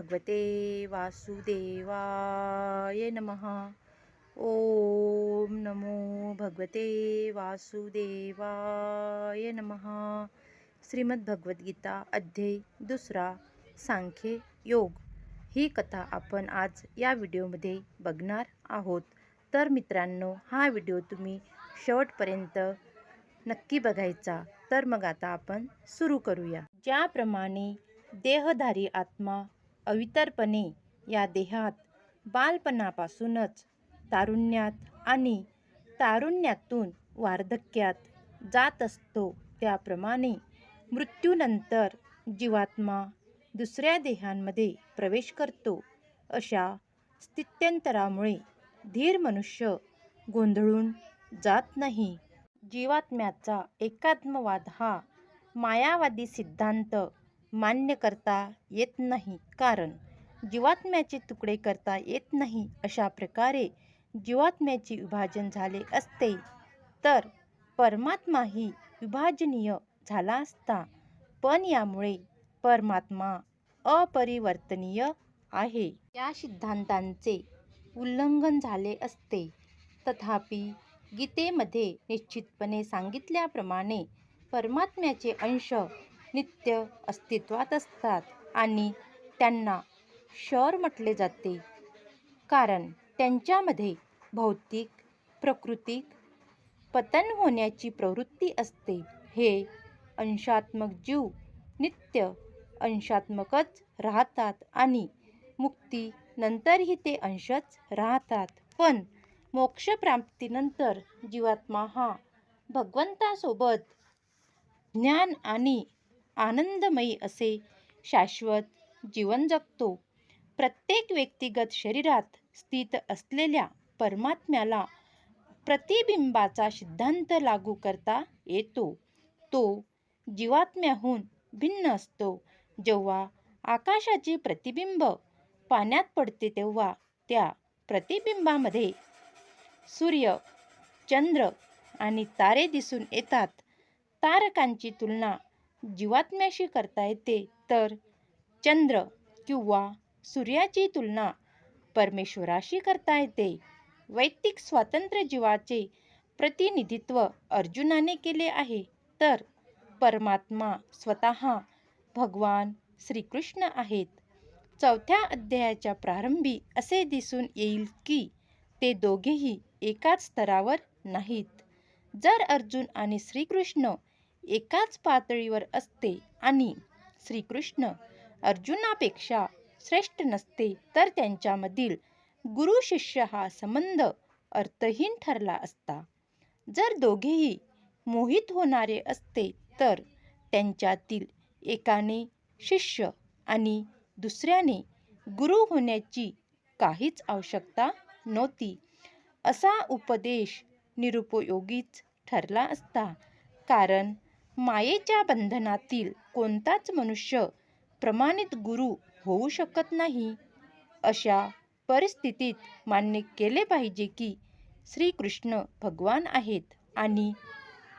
भगवते वासुदेवाय नमः। ओम नमो भगवते वासुदेवाय नमः। श्रीमद भगवद्गीता अध्याय 2 सांख्य योग ही कथा आपण आज या व्हिडिओमध्ये बघणार आहोत। तर मित्रांनो, हा व्हिडिओ तुम्ही शेवटपर्यंत नक्की बघायचा। तर मग आता आपण सुरू करूया। ज्याप्रमाणे देहधारी आत्मा अवितरपणे या देहात बालपणापासूनच तारुण्यात आणि तारुण्यातून वार्धक्यात जात असतो, त्याप्रमाणे मृत्यूनंतर जीवात्मा दुसऱ्या देहांमध्ये प्रवेश करतो। अशा स्थित्यंतरामुळे धीर मनुष्य गोंधळून जात नाही। जीवात्म्याचा एकात्मवाद हा मायावादी सिद्धांत मान्य करता येत नाही, कारण जीवात्म्याचे तुकडे करता येत नाही। अशा प्रकारे जीवात्म्याचे विभाजन झाले असते तर परमात्माही विभाजनीय झाला असता, पण यामुळे परमात्मा अपरिवर्तनीय आहे। या सिद्धांतांचे उल्लंघन झाले असते। तथापि गीतेमध्ये निश्चितपणे सांगितल्याप्रमाणे परमात्म्याचे अंश नित्य अस्तित्वात असतात आणि त्यांना क्षर म्हटले जाते, कारण त्यांच्यामध्ये भौतिक प्राकृतिक पतन होण्याची प्रवृत्ती असते। हे अंशात्मक जीव नित्य अंशात्मकच राहतात आणि मुक्ती नंतरही ते अंशच राहतात। पण मोक्षप्राप्तीनंतर जीवात्मा हा भगवंतासोबत ज्ञान आणि आनंदमयी असे शाश्वत जीवन जगतो। प्रत्येक व्यक्तिगत शरीरात स्थित असलेल्या परमात्म्याला प्रतिबिंबाचा सिद्धांत लागू करता येतो। तो जीवात्म्याहून भिन्न असतो। जेव्हा आकाशाचे प्रतिबिंब पाण्यात पडते तेव्हा त्या प्रतिबिंबामध्ये सूर्य, चंद्र आणि तारे दिसून येतात। तारकांची तुलना जीवात्म्याशी करता येते, तर चंद्र किंवा सूर्याची तुलना परमेश्वराशी करता येते। वैयक्तिक स्वातंत्र्य जीवाचे प्रतिनिधित्व अर्जुनाने केले आहे, तर परमात्मा स्वतः भगवान श्रीकृष्ण आहेत। 4थ्या अध्यायाच्या प्रारंभी असे दिसून येईल की ते दोघेही एकाच स्तरावर नाहीत। जर अर्जुन आणि श्रीकृष्ण एकाच पातळीवर असते आणि श्रीकृष्ण अर्जुनापेक्षा श्रेष्ठ नसते, तर त्यांच्यामधील गुरु शिष्य हा संबंध अर्थहीन ठरला असता। जर दोघेही मोहित होणारे असते, तर त्यांच्यातील एकाने शिष्य आणि दुसऱ्याने गुरु होण्याची काहीच आवश्यकता नव्हती। असा उपदेश निरुपयोगीच ठरला असता, कारण मायेच्या बंधनातील कोणताच मनुष्य प्रमाणित गुरु होऊ शकत नाही। अशा परिस्थितीत मान्य केले पाहिजे की श्रीकृष्ण भगवान आहेत आणि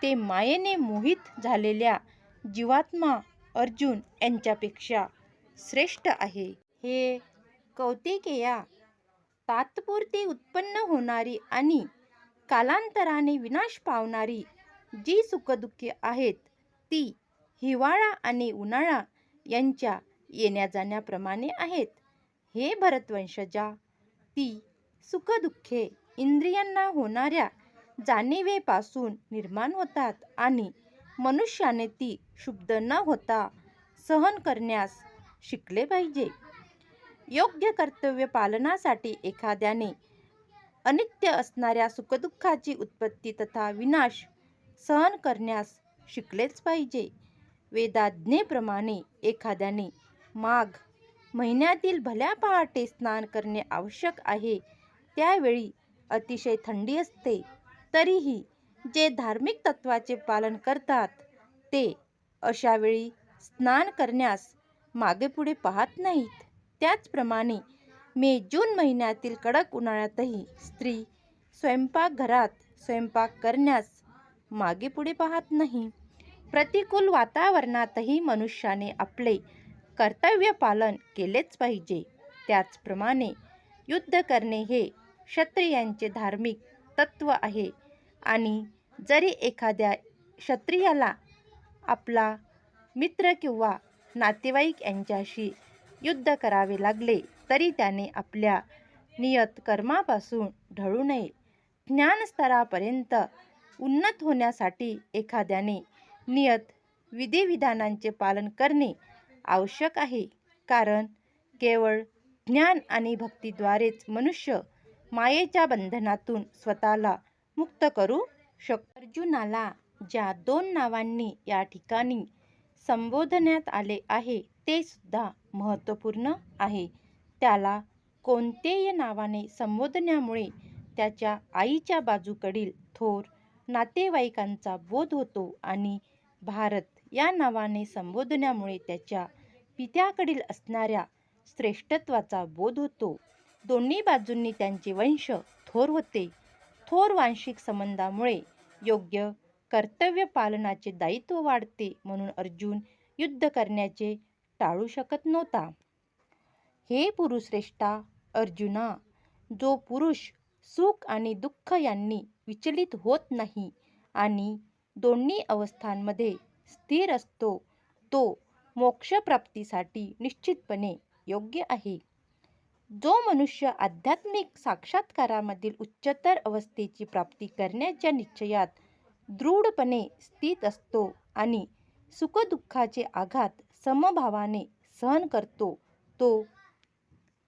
ते मायेने मोहित झालेल्या जीवात्मा अर्जुन यांच्यापेक्षा श्रेष्ठ आहे। हे कौतिकेया, तात्पुरती उत्पन्न होणारी आणि कालांतराने विनाश पावणारी जी सुखदुःखे आहेत, ती हिवाळा आणि उन्हाळा यांच्या येण्याजाण्याप्रमाणे आहेत। हे भरतवंशजा, ती सुखदुःखे इंद्रियांना होणाऱ्या जाणिवेपासून निर्माण होतात आणि मनुष्याने ती क्षुब्ध न होता सहन करण्यास शिकले पाहिजे। योग्य कर्तव्य पालनासाठी एखाद्याने अनित्य असणाऱ्या सुखदुःखाची उत्पत्ती तथा विनाश सहन करण्यास शिकलेच पाहिजे। वेदाज्ञेप्रमाणे एखाद्याने माघ महिन्यातील भल्या पहाटे स्नान करणे आवश्यक आहे। त्यावेळी अतिशय थंडी असते, तरीही जे धार्मिक तत्त्वाचे पालन करतात ते अशावेळी स्नान करण्यास मागेपुढे पाहत नाहीत। त्याचप्रमाणे मे-जून महिन्यातील कडक उन्हाळ्यातही स्त्री स्वयंपाकघरात स्वयंपाक करण्यास मागेपुढे पाहत नाही। प्रतिकूल वातावरणातही मनुष्याने आपले कर्तव्य पालन केलेच पाहिजे. त्याचप्रमाणे युद्ध करणे हे क्षत्रियांचे धार्मिक तत्त्व आहे आणि जरी एखाद्या क्षत्रियाला आपला मित्र किंवा नातेवाईक यांच्याशी युद्ध करावे लागले तरी त्याने आपल्या नियत कर्मापासून ढळू नये. ज्ञानस्तरापर्यंत उन्नत होण्यासाठी एखाद्याने नियत विधिविधानांचे पालन करणे आवश्यक आहे, कारण केवळ ज्ञान आणि भक्तीद्वारेच मनुष्य मायेच्या बंधनातून स्वतःला मुक्त करू शकतो. अर्जुनाला ज्या 2 नावांनी या ठिकाणी संबोधण्यात आले आहे ते सुद्धा महत्त्वपूर्ण आहे. त्याला कौंतेय नावाने संबोधण्यामुळे त्याच्या आईच्या बाजूकडील थोर नातेवाईकांचा बोध होतो आणि भारत या नावाने संबोधण्यामुळे त्याच्या पित्याकडील असणाऱ्या श्रेष्ठत्वाचा बोध होतो. दोन्ही बाजूंनी त्यांचे वंश थोर होते. थोर वांशिक संबंधामुळे योग्य कर्तव्य पालनाचे दायित्व वाढते, म्हणून अर्जुन युद्ध करण्याचे टाळू शकत नव्हता. हे पुरुषश्रेष्ठा अर्जुना, जो पुरुष सुख आणि दुःख यांनी विचलित होत नाही आणि दोन्ही अवस्थांमध्ये स्थिर असतो, तो मोक्षप्राप्तीसाठी निश्चितपणे योग्य आहे. जो मनुष्य आध्यात्मिक साक्षात्कारामधील उच्चतर अवस्थेची प्राप्ती करण्याच्या निश्चयात दृढपणे स्थित असतो आणि सुखदुःखाचे आघात समभावाने सहन करतो, तो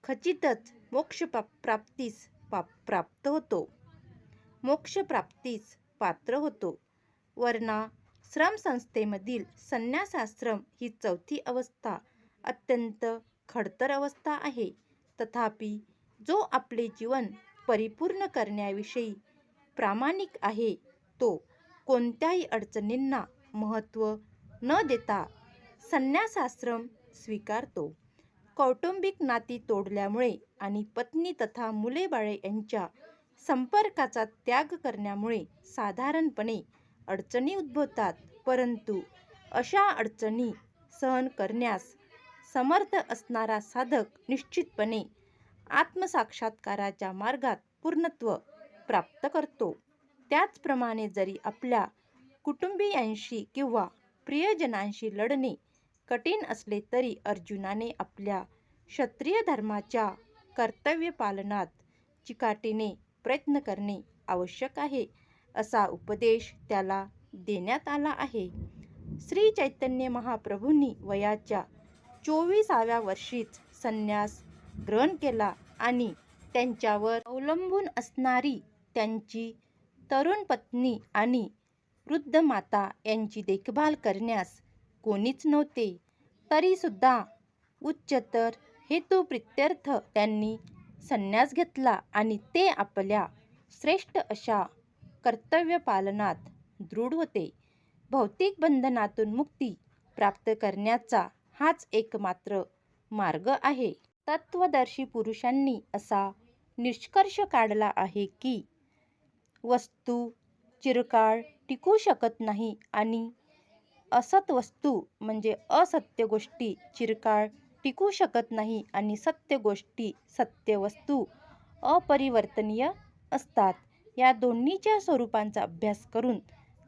खचितच मोक्षप्राप्तीस पात्र होतो. वर्णाश्रमसंस्थेमधील संन्यासाश्रम ही चौथी अवस्था अत्यंत खडतर अवस्था आहे. तथापि जो आपले जीवन परिपूर्ण करण्याविषयी प्रामाणिक आहे, तो कोणत्याही अडचणींना महत्त्व न देता संन्यासाश्रम स्वीकारतो. कौटुंबिक नाती तोडल्यामुळे आणि पत्नी तथा मुले-बाळे यांच्या संपर्काचा त्याग करण्यामुळे साधारणपणे अडचणी उद्भवतात, परंतु अशा अडचणी सहन करण्यास समर्थ असणारा साधक निश्चितपणे आत्मसाक्षात्काराच्या मार्गात पूर्णत्व प्राप्त करतो. त्याचप्रमाणे जरी आपल्या कुटुंबियांशी किंवा प्रियजनांशी लढणे कठीण असले तरी अर्जुनाने आपल्या क्षत्रिय धर्माच्या कर्तव्य पालनात चिकाटीने प्रयत्न करणे आवश्यक आहे, असा उपदेश त्याला देण्यात आला आहे. श्री चैतन्य महाप्रभूंनी वयाच्या 24व्या वर्षीच संन्यास ग्रहण केला आणि त्यांच्यावर अवलंबून असणारी त्यांची तरुण पत्नी आणि वृद्ध माता यांची देखभाल करण्यास कोणीच नव्हते. तरीसुद्धा उच्चतर हेतुप्रित्यर्थ त्यांनी संन्यास घेतला आणि ते आपल्या श्रेष्ठ अशा कर्तव्य पालनात दृढ होते. भौतिक बंधनातून मुक्ती प्राप्त करण्याचा हाच एकमात्र मार्ग आहे. तत्वदर्शी पुरुषांनी असा निष्कर्ष काढला आहे की वस्तू चिरकाळ टिकू शकत नाही आणि असत वस्तू म्हणजे असत्य गोष्टी चिरकाळ टिकू शकत नाही आणि सत्य गोष्टी सत्य वस्तू अपरिवर्तनीय असतात. या दोन्हीच्या स्वरूपांचा अभ्यास करून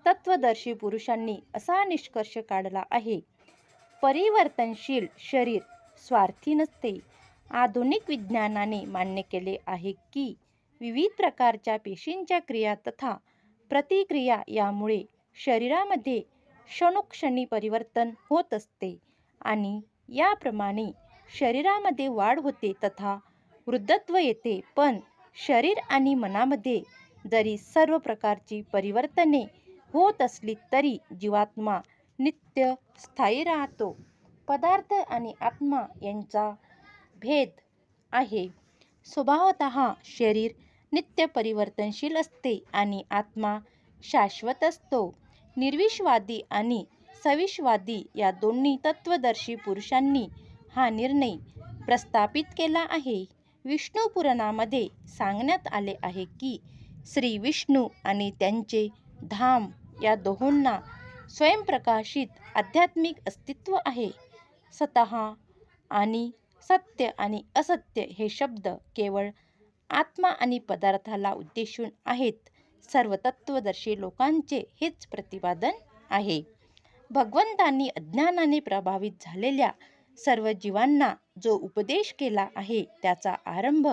तत्वदर्शी पुरुषांनी असा निष्कर्ष काढला आहे. परिवर्तनशील शरीर स्वार्थी नसते. आधुनिक विज्ञानाने मान्य केले आहे की विविध प्रकारच्या पेशींच्या क्रिया तथा प्रतिक्रिया यामुळे शरीरामध्ये क्षणोक्षणी परिवर्तन होत असते आणि याप्रमाणे शरीरामध्ये वाढ होते तथा वृद्धत्व येते. पण शरीर आणि मनामध्ये जरी सर्व प्रकारची परिवर्तने होत असली तरी जीवात्मा नित्य स्थायी राहतो. पदार्थ आणि आत्मा यांचा भेद आहे. स्वभावतः शरीर नित्य परिवर्तनशील असते आणि आत्मा शाश्वत असतो. निर्विषवादी आणि सविषवादी या दोन्ही तत्वदर्शी पुरुषांनी हा निर्णय प्रस्थापित केला आहे. विष्णू पुराणामध्ये सांगण्यात आले आहे की श्री विष्णू आणि त्यांचे धाम या दोहोंना स्वयंप्रकाशित आध्यात्मिक अस्तित्व आहे. स्वतः आणि सत्य आणि असत्य हे शब्द केवळ आत्मा आणि पदार्थाला उद्देशून आहेत. सर्व तत्वदर्शी लोकांचे हेच प्रतिपादन आहे. भगवंतांनी अज्ञानाने प्रभावित झालेल्या सर्व जीवांना जो उपदेश केला आहे त्याचा आरंभ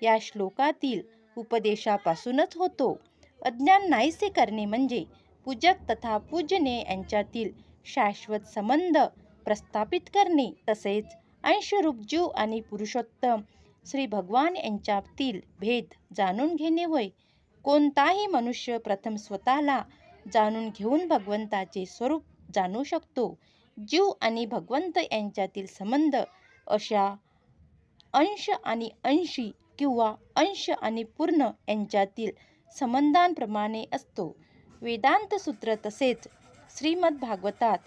या श्लोकातील उपदेशापासूनच होतो. अज्ञान नाहीसे करणे म्हणजे पूजक तथा पूजनीय यांच्यातील शाश्वत संबंध प्रस्थापित करणे, तसेच अंशरूप जीव आणि पुरुषोत्तम श्री भगवान यांच्यातील भेद जाणून घेणे होय. कोणताही मनुष्य प्रथम स्वतःला जाणून घेऊन भगवंताचे स्वरूप जाणू शकतो. जीव आणि भगवंत यांच्यातील संबंध अशा अंश आणि अंशी किंवा अंश आणि पूर्ण यांच्यातील संबंधांप्रमाणे असतो. वेदांत सूत्र तसेच श्रीमद भागवतात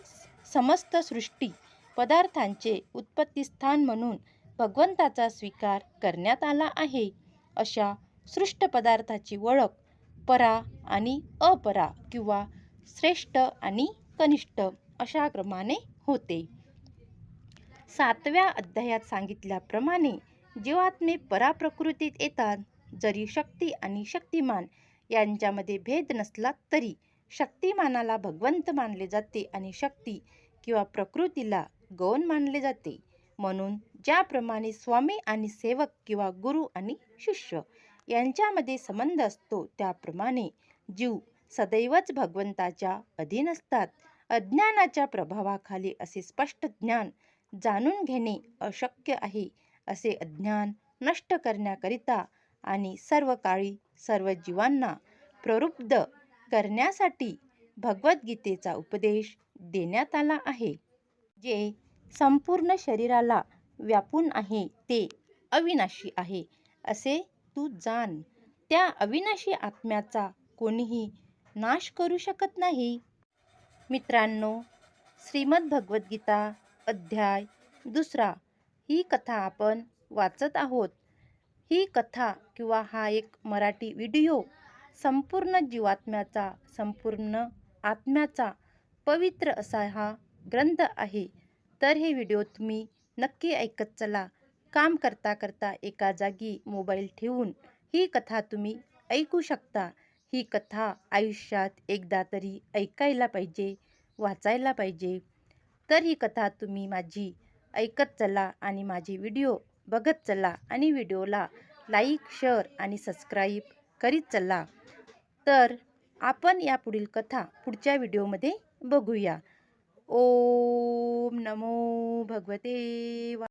समस्त सृष्टी पदार्थांचे उत्पत्तीस्थान म्हणून भगवंताचा स्वीकार करण्यात आला आहे. अशा सृष्ट पदार्थाची ओळख परा आणि अपरा किंवा श्रेष्ठ आणि कनिष्ठ अशा क्रमाने होते. 7व्या अध्यायात सांगितल्याप्रमाणे जीवात्मे पराप्रकृतीत येतात. जरी शक्ती आणि शक्तिमान यांच्यामध्ये भेद नसला तरी शक्तिमानाला भगवंत मानले जाते आणि शक्ती किंवा प्रकृतीला गौण मानले जाते. म्हणून ज्याप्रमाणे स्वामी आणि सेवक किंवा गुरु आणि शिष्य यांच्यामध्ये संबंध असतो त्याप्रमाणे जीव सदैवच भगवंताच्या अधीन असतात. अज्ञानाच्या प्रभावाखाली असे स्पष्ट ज्ञान जाणून घेणे अशक्य आहे. असे अज्ञान नष्ट करण्याकरिता आणि सर्व काळी सर्व जीवांना प्रवृत्त करण्यासाठी भगवद्गीतेचा उपदेश देण्यात आला आहे. जे संपूर्ण शरीराला व्यापून आहे ते अविनाशी आहे असे तू जाण. त्या अविनाशी आत्म्याचा कोणीही नाश करू शकत नाही. मित्रांनो, श्रीमद भगवद्गीता अध्याय 2 ही कथा आपण वाचत आहोत. ही कथा किंवा हा एक मराठी व्हिडिओ संपूर्ण जीवात्म्याचा, संपूर्ण आत्म्याचा पवित्र असा हा ग्रंथ आहे. तर हे व्हिडिओ तुम्ही नक्की ऐकत चला. काम करता करता एका जागी मोबाईल ठेवून ही कथा तुम्ही ऐकू शकता. ही कथा आयुष्यात एकदा तरी ऐकायला पाहिजे, वाचायला पाहिजे. तर ही कथा तुम्ही माझी ऐकत चला आणि माझे व्हिडिओ बघत चला आणि व्हिडिओला लाईक, शेअर आणि सबस्क्राईब करीत चला. तर आपण या पुढील कथा पुढच्या व्हिडिओमध्ये बघूया. ओम नमो भगवते